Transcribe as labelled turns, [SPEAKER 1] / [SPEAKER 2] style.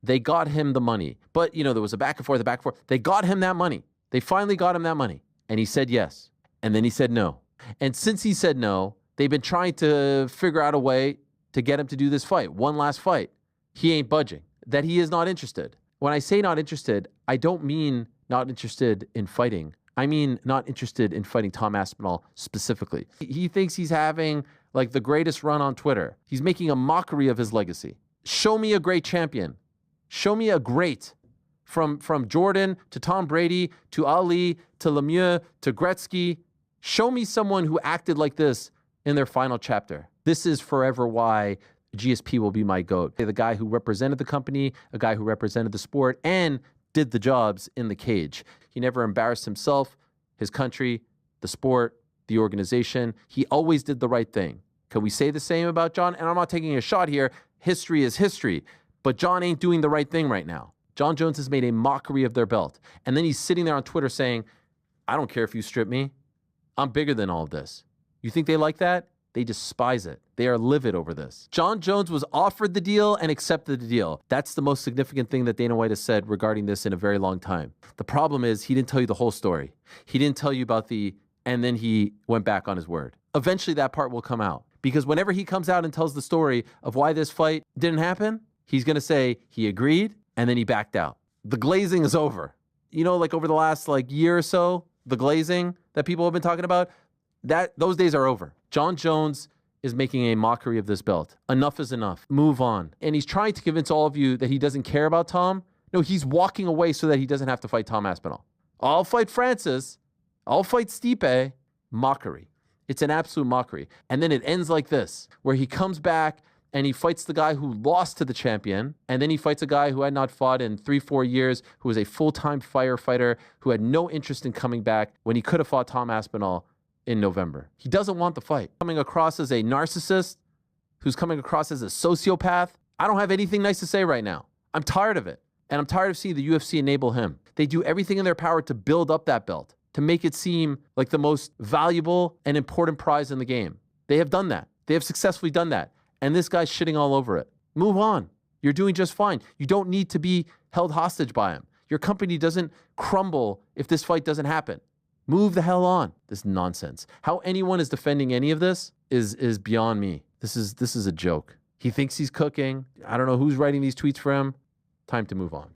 [SPEAKER 1] They got him the money. But, there was a back and forth, They got him that money. They finally got him that money. And he said yes. And then he said no. And since he said no, they've been trying to figure out a way to get him to do this fight, one last fight. He ain't budging, that he is not interested. When I say not interested, I don't mean not interested in fighting. I mean not interested in fighting Tom Aspinall specifically. He thinks he's having like the greatest run on Twitter. He's making a mockery of his legacy. Show me a great champion. Show me a great. From Jordan to Tom Brady to Ali to Lemieux to Gretzky. Show me someone who acted like this in their final chapter. This is forever why GSP will be my GOAT. The guy who represented the company, a guy who represented the sport, and did the jobs in the cage. He never embarrassed himself, his country, the sport, the organization. He always did the right thing. Can we say the same about John? And I'm not taking a shot here. History is history. But John ain't doing the right thing right now. John Jones has made a mockery of their belt. And then he's sitting there on Twitter saying, I don't care if you strip me. I'm bigger than all of this. You think they like that? They despise it. They are livid over this. John Jones was offered the deal and accepted the deal. That's the most significant thing that Dana White has said regarding this in a very long time. The problem is he didn't tell you the whole story. He didn't tell you about and then he went back on his word. Eventually that part will come out because whenever he comes out and tells the story of why this fight didn't happen, he's going to say he agreed and then he backed out. The glazing is over. Like over the last year or so, the glazing that people have been talking about, those days are over. John Jones is making a mockery of this belt. Enough is enough. Move on. And he's trying to convince all of you that he doesn't care about Tom. No, he's walking away so that he doesn't have to fight Tom Aspinall. I'll fight Francis. I'll fight Stipe. Mockery. It's an absolute mockery. And then it ends like this, where he comes back and he fights the guy who lost to the champion, and then he fights a guy who had not fought in 3-4 years, who was a full-time firefighter, who had no interest in coming back when he could have fought Tom Aspinall in November. He doesn't want the fight. Coming across as a narcissist, who's coming across as a sociopath. I don't have anything nice to say right now. I'm tired of it. And I'm tired of seeing the UFC enable him. They do everything in their power to build up that belt, to make it seem like the most valuable and important prize in the game. They have done that. They have successfully done that. And this guy's shitting all over it. Move on. You're doing just fine. You don't need to be held hostage by him. Your company doesn't crumble if this fight doesn't happen. Move the hell on. This nonsense. How anyone is defending any of this is beyond me. This is a joke. He thinks he's cooking. I don't know who's writing these tweets for him. Time to move on.